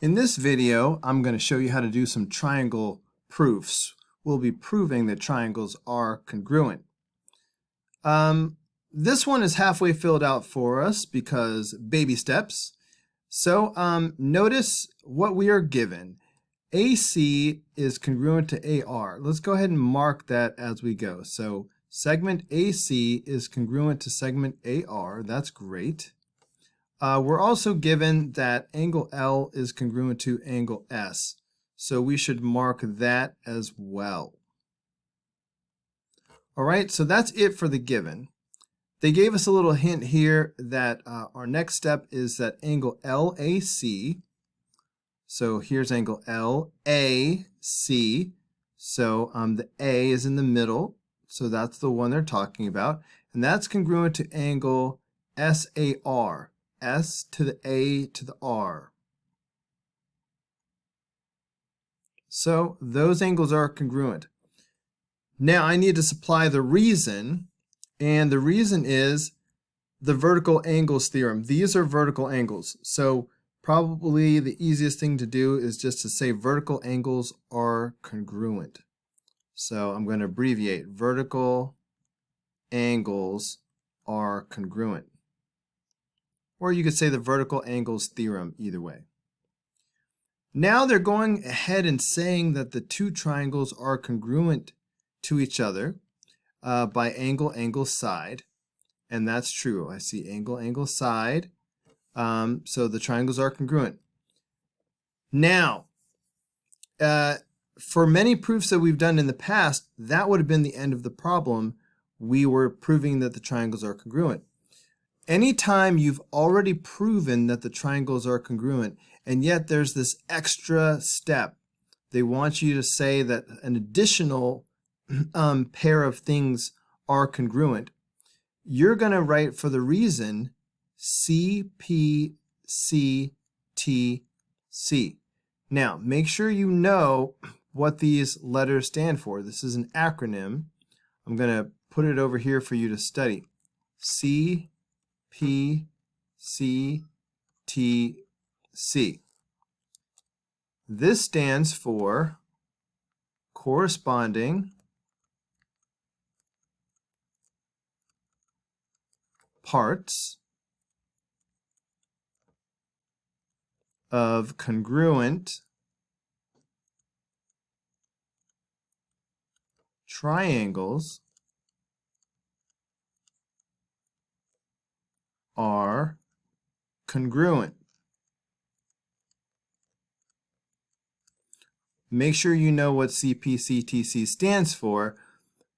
In this video, I'm going to show you how to do some triangle proofs. We'll be proving that triangles are congruent. This one is halfway filled out for us because baby steps. So notice what we are given. AC is congruent to AR. Let's go ahead and mark that as we go. So segment AC is congruent to segment AR. That's great. We're also given that angle L is congruent to angle S. So we should mark that as well. All right, so that's it for the given. They gave us a little hint here that our next step is that angle LAC. So here's angle LAC. So the A is in the middle. So that's the one they're talking about. And that's congruent to angle SAR. S to the A to the R. So those angles are congruent. Now I need to supply the reason, and the reason is the vertical angles theorem. These are vertical angles. So probably the easiest thing to do is just to say vertical angles are congruent. So I'm going to abbreviate. Vertical angles are congruent. Or you could say the vertical angles theorem, either way. Now they're going ahead and saying that the two triangles are congruent to each other by angle, angle, side. And that's true. I see angle, angle, side. So the triangles are congruent. Now, for many proofs that we've done in the past, that would have been the end of the problem. We were proving that the triangles are congruent. Anytime you've already proven that the triangles are congruent, and yet there's this extra step, they want you to say that an additional pair of things are congruent, you're going to write for the reason CPCTC. Now, make sure you know what these letters stand for. This is an acronym. I'm going to put it over here for you to study. CPCTC. This stands for corresponding parts of congruent triangles are congruent. Make sure you know what CPCTC stands for,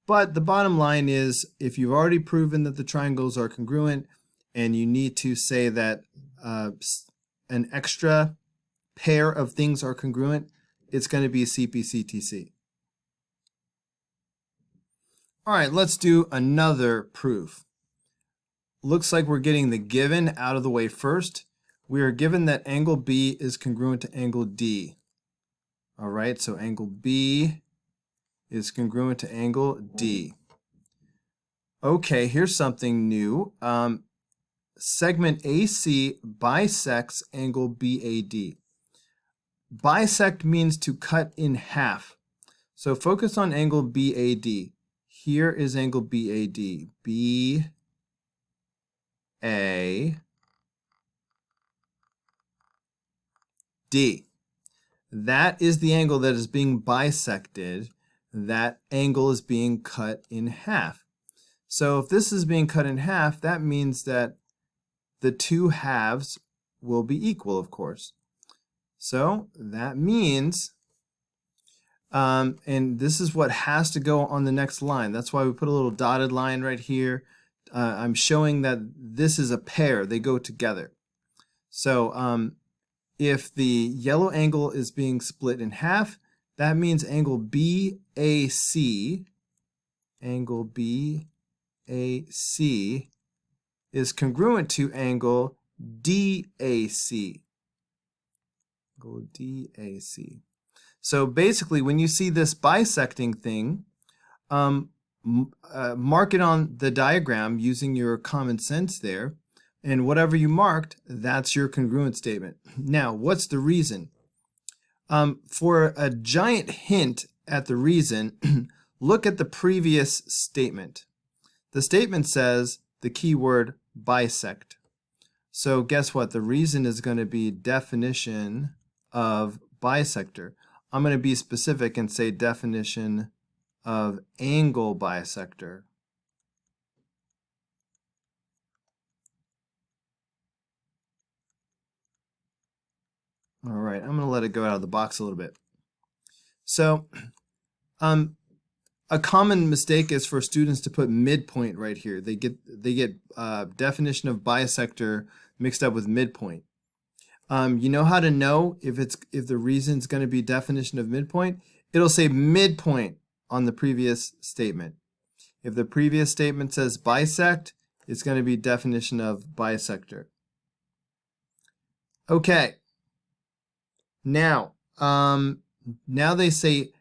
but the bottom line is if you've already proven that the triangles are congruent and you need to say that an extra pair of things are congruent, it's going to be CPCTC. All right, let's do another proof. Looks like we're getting the given out of the way first. We are given that angle B is congruent to angle D. All right, so angle B is congruent to angle D. Okay, here's something new. Segment AC bisects angle BAD. Bisect means to cut in half. So focus on angle BAD. Here is angle BAD. BAD. That is the angle that is being bisected. That angle is being cut in half. So if this is being cut in half, that means that the two halves will be equal, of course. So that means, and this is what has to go on the next line. That's why we put a little dotted line right here. I'm showing that this is a pair. They go together. So if the yellow angle is being split in half, that means angle BAC, angle BAC is congruent to angle DAC. Angle DAC. So basically, when you see this bisecting thing, mark it on the diagram using your common sense there. And whatever you marked, that's your congruent statement. Now, what's the reason? For a giant hint at the reason, look at the previous statement. The statement says the keyword bisect. So guess what? The reason is going to be definition of bisector. I'm going to be specific and say definition of angle bisector. All right, I'm going to let it go out of the box a little bit. So, a common mistake is for students to put midpoint right here. They get definition of bisector mixed up with midpoint. You know how to know if the reason's going to be definition of midpoint? It'll say midpoint on the previous statement. If the previous statement says bisect, it's going to be definition of bisector. Okay. Now they say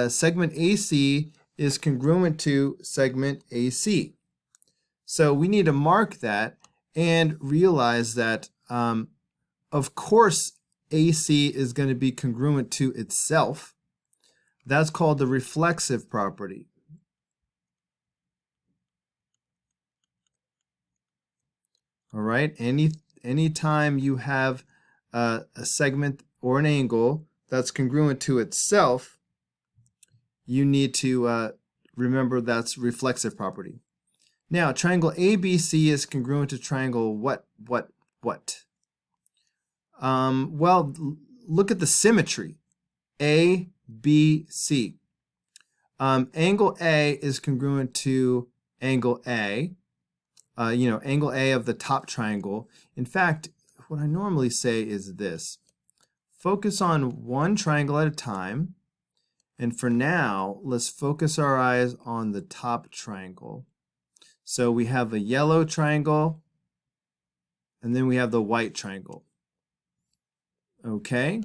segment AC is congruent to segment AC. So we need to mark that and realize that, of course, AC is going to be congruent to itself. That's called the reflexive property. All right, anytime you have a segment or an angle that's congruent to itself, you need to remember that's reflexive property. Now, triangle ABC is congruent to triangle what? Well, look at the symmetry. ABC. Angle A is congruent to angle A. Angle A of the top triangle. In fact, what I normally say is this. Focus on one triangle at a time. And for now, let's focus our eyes on the top triangle. So we have a yellow triangle, and then we have the white triangle. Okay?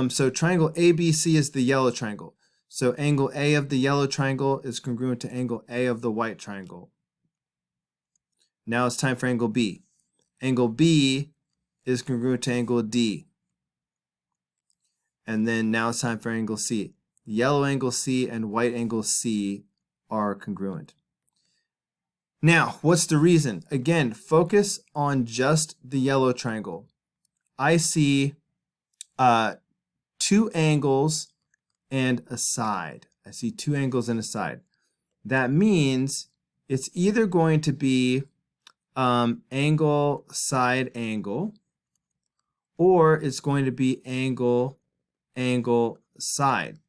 So triangle ABC is the yellow triangle. So angle A of the yellow triangle is congruent to angle A of the white triangle. Now it's time for angle B. Angle B is congruent to angle D. And then now it's time for angle C. Yellow angle C and white angle C are congruent. Now, what's the reason? Again, focus on just the yellow triangle. I see two angles and a side. I see two angles and a side. That means it's either going to be angle, side, angle, or it's going to be angle, angle, side.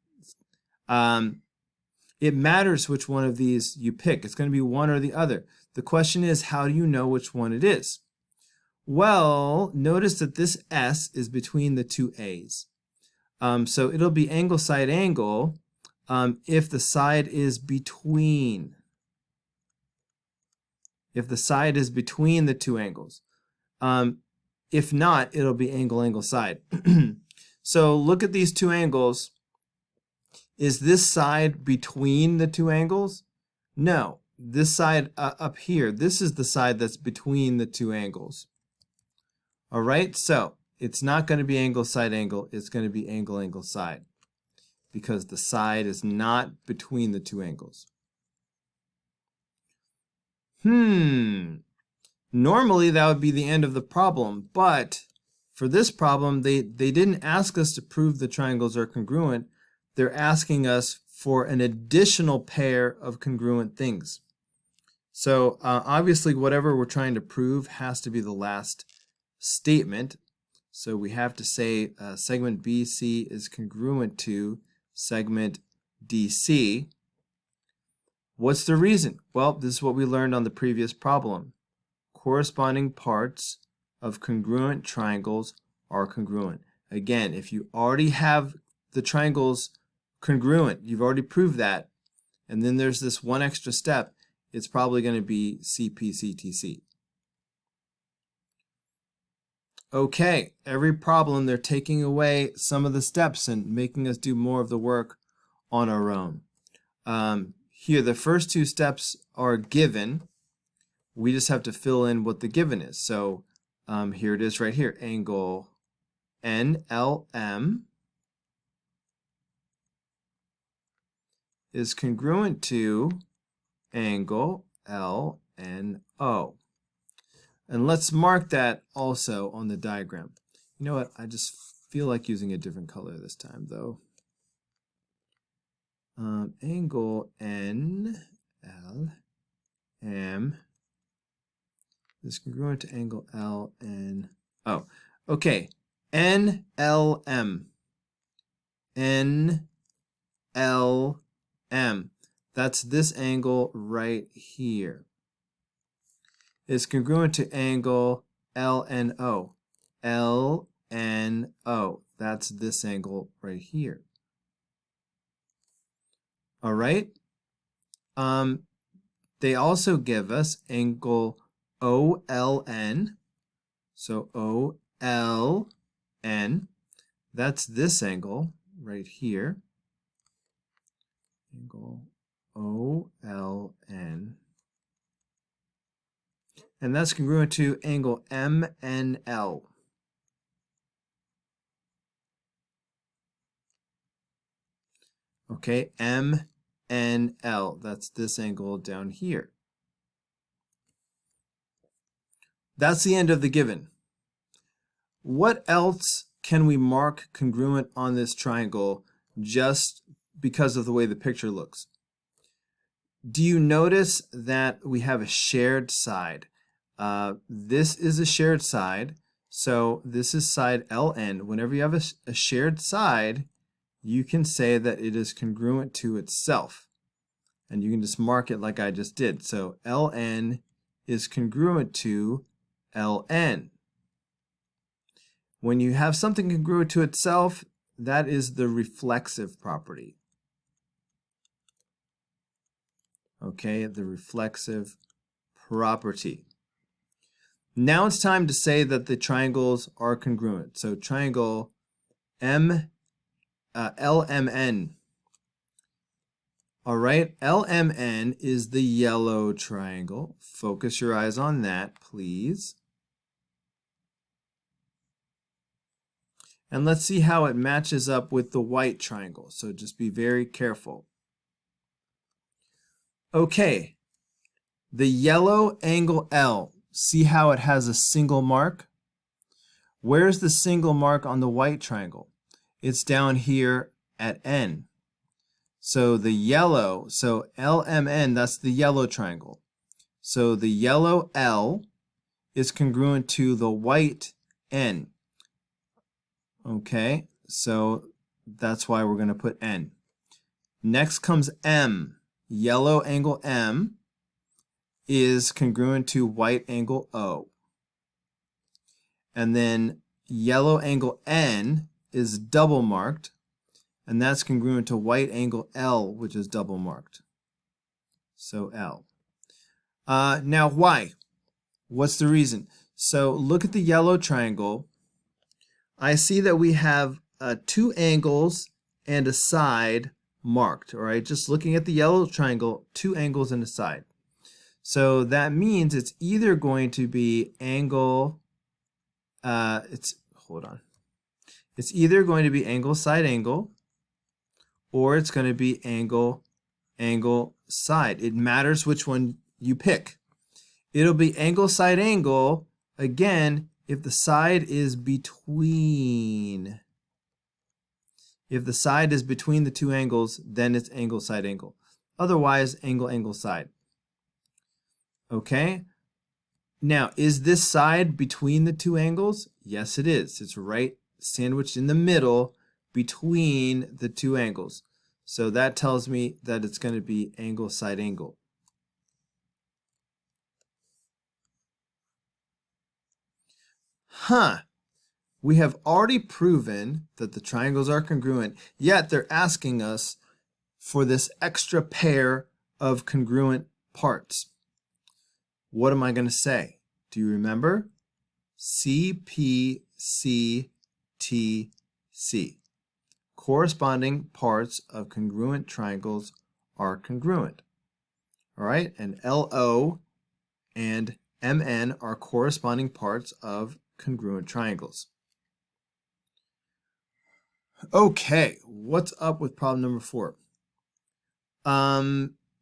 It matters which one of these you pick. It's going to be one or the other. The question is, how do you know which one it is? Well, notice that this S is between the two A's. So it'll be angle, side, angle if the side is between. If the side is between the two angles. If not, it'll be angle, angle, side. So look at these two angles. Is this side between the two angles? No. This side up here, this is the side that's between the two angles. All right, so it's not going to be angle, side, angle. It's going to be angle, angle, side, because the side is not between the two angles. Normally that would be the end of the problem, but for this problem, they didn't ask us to prove the triangles are congruent. They're asking us for an additional pair of congruent things. So obviously whatever we're trying to prove has to be the last statement. So we have to say segment BC is congruent to segment DC. What's the reason? Well, this is what we learned on the previous problem. Corresponding parts of congruent triangles are congruent. Again, if you already have the triangles congruent, you've already proved that, and then there's this one extra step, it's probably going to be CPCTC. Okay, every problem they're taking away some of the steps and making us do more of the work on our own. Here, the first two steps are given. we just have to fill in what the given is. So here it is right here. Angle NLM is congruent to angle LNO. And let's mark that also on the diagram. You know what? I just feel like using a different color this time, though. Angle NLM is congruent to angle LNO. Okay, NLM. NLM. That's this angle right here. Is congruent to angle LNO. LNO. That's this angle right here. All right. They also give us angle OLN. So OLN. That's this angle right here. Angle OLN. And that's congruent to angle MNL. Okay, MNL. That's this angle down here. That's the end of the given. What else can we mark congruent on this triangle just because of the way the picture looks? Do you notice that we have a shared side? This is a shared side, so this is side LN. Whenever you have a shared side, you can say that it is congruent to itself. And you can just mark it like I just did. So LN is congruent to LN. When you have something congruent to itself, that is the reflexive property. Okay, the reflexive property. Now it's time to say that the triangles are congruent. So triangle LMN. All right, LMN is the yellow triangle. Focus your eyes on that, please. And let's see how it matches up with the white triangle. So just be very careful. Okay, the yellow angle L. See how it has a single mark? Where's the single mark on the white triangle? It's down here at N. So the yellow, so LMN, that's the yellow triangle. So the yellow L is congruent to the white N. Okay, so that's why we're going to put N. Next comes M. Yellow angle M is congruent to white angle O. And then yellow angle N is double marked, and that's congruent to white angle L, which is double marked. So L. Now why? What's the reason? So look at the yellow triangle. I see that we have two angles and a side marked. All right, just looking at the yellow triangle, two angles and a side. So that means it's either going to be angle, it's either going to be angle, side, angle, or it's going to be angle, angle, side. It matters which one you pick. It'll be angle, side, angle, again, if the side is between. If the side is between the two angles, then it's angle, side, angle. Otherwise, angle, angle, side. Okay? Now, is this side between the two angles? Yes, it is. It's right sandwiched in the middle between the two angles. So that tells me that it's going to be angle, side, angle. We have already proven that the triangles are congruent, yet they're asking us for this extra pair of congruent parts. What am I going to say? Do you remember? CPCTC. Corresponding parts of congruent triangles are congruent. All right, and LO and MN are corresponding parts of congruent triangles. Okay, what's up with problem number 4?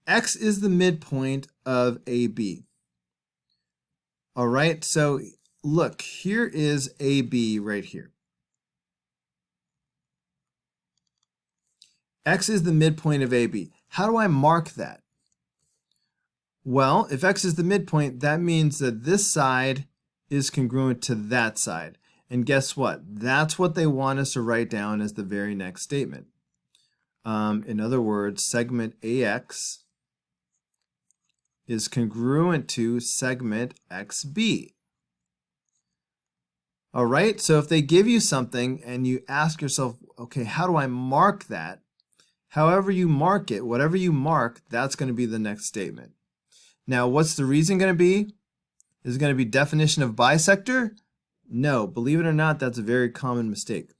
X is the midpoint of AB. All right, so look, here is AB right here. X is the midpoint of AB. How do I mark that? Well, if X is the midpoint, that means that this side is congruent to that side. And guess what? That's what they want us to write down as the very next statement. In other words, segment AX is congruent to segment XB. All right, so if they give you something and you ask yourself, okay, how do I mark that? However you mark it, whatever you mark, that's going to be the next statement. Now, what's the reason going to be? Is it going to be definition of bisector? No, believe it or not, that's a very common mistake.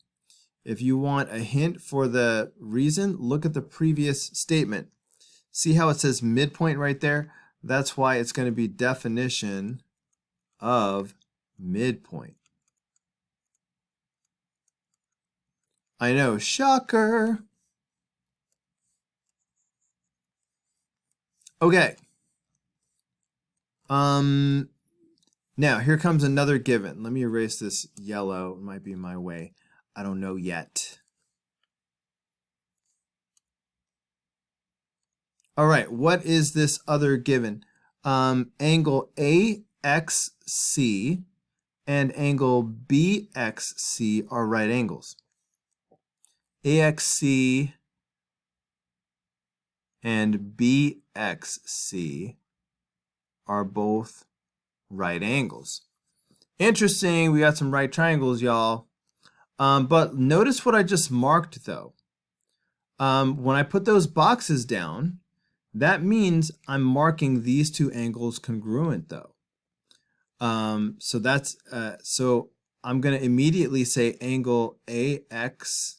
If you want a hint for the reason, look at the previous statement. See how it says midpoint right there? That's why it's going to be definition of midpoint. I know, shocker. Okay. Now here comes another given. Let me erase this yellow. It might be my way. I don't know yet. All right, what is this other given? Angle AXC and angle BXC are right angles. AXC and BXC are both right angles. Interesting, we got some right triangles, y'all. But notice what I just marked, though. When I put those boxes down, that means I'm marking these two angles congruent, though. So that's so I'm going to immediately say angle AXC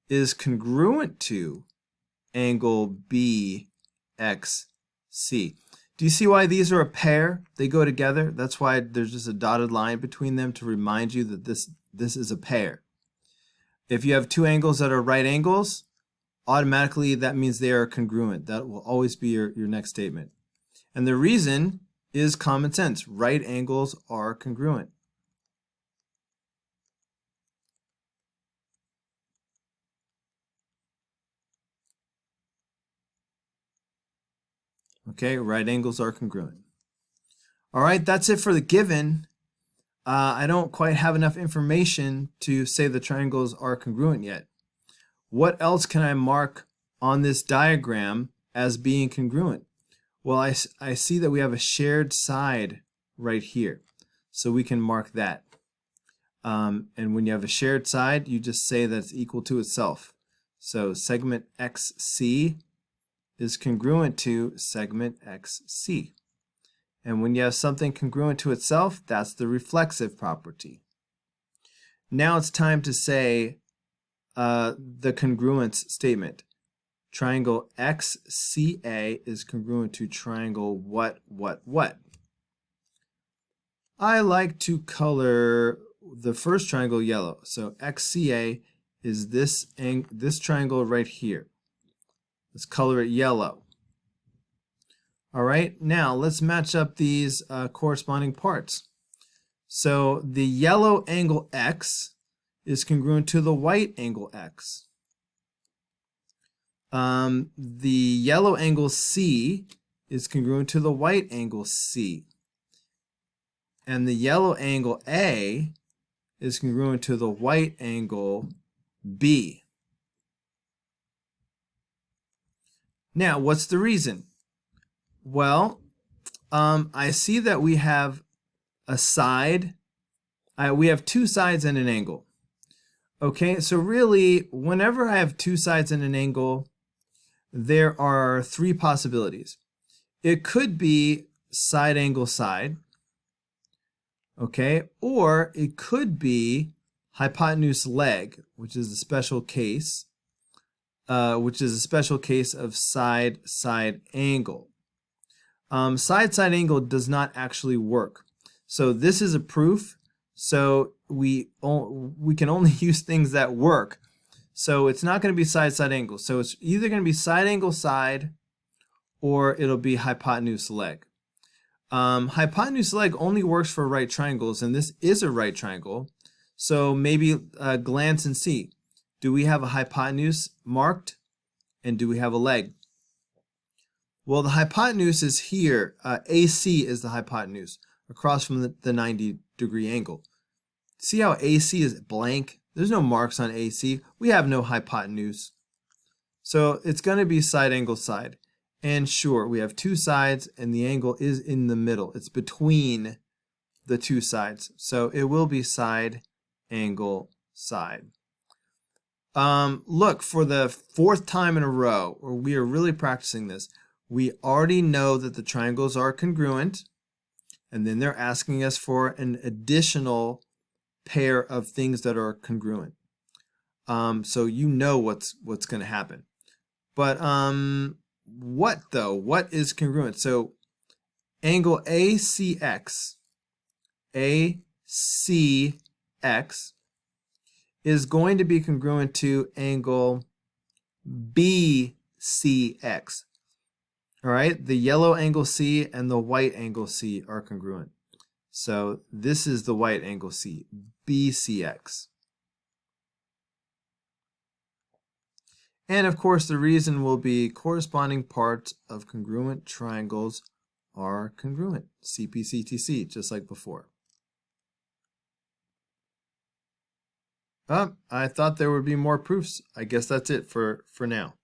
is congruent to angle BXC. Do you see why these are a pair? They go together. That's why there's just a dotted line between them to remind you that this is a pair. If you have two angles that are right angles, automatically that means they are congruent. That will always be your next statement. And the reason is common sense. Right angles are congruent. Okay, right angles are congruent. All right, that's it for the given. I don't quite have enough information to say the triangles are congruent yet. What else can I mark on this diagram as being congruent? Well, I see that we have a shared side right here, so we can mark that. And when you have a shared side, you just say that it's equal to itself. So segment XC is congruent to segment XC. And when you have something congruent to itself, that's the reflexive property. Now it's time to say the congruence statement. Triangle XCA is congruent to triangle what? I like to color the first triangle yellow. So XCA is this triangle right here. Let's color it yellow. All right, now let's match up these corresponding parts. So the yellow angle X is congruent to the white angle X. The yellow angle C is congruent to the white angle C. And the yellow angle A is congruent to the white angle B. Now, what's the reason? Well, I see that we have a side. We have two sides and an angle. Okay, so really, whenever I have two sides and an angle, there are three possibilities. It could be side angle side, okay, or it could be hypotenuse leg, which is a special case, of side angle. Side-side angle does not actually work. So this is a proof. So we can only use things that work. So it's not going to be side-side angle. So it's either going to be side angle side, or it'll be hypotenuse leg. Hypotenuse leg only works for right triangles, and this is a right triangle. So maybe glance and see. Do we have a hypotenuse marked? And do we have a leg? Well, the hypotenuse is here. AC is the hypotenuse across from the 90-degree angle. See how AC is blank? There's no marks on AC. We have no hypotenuse. So it's going to be side angle side. And sure, we have two sides and the angle is in the middle. It's between the two sides. So it will be side angle side. Look, for the fourth time in a row, or we are really practicing this, we already know that the triangles are congruent, and then they're asking us for an additional pair of things that are congruent. So you know what's going to happen. But what though? What is congruent? So angle ACX is going to be congruent to angle BCX. All right, the yellow angle C and the white angle C are congruent. So this is the white angle C, BCX. And of course, the reason will be corresponding parts of congruent triangles are congruent, CPCTC, just like before. I thought there would be more proofs. I guess that's it for now.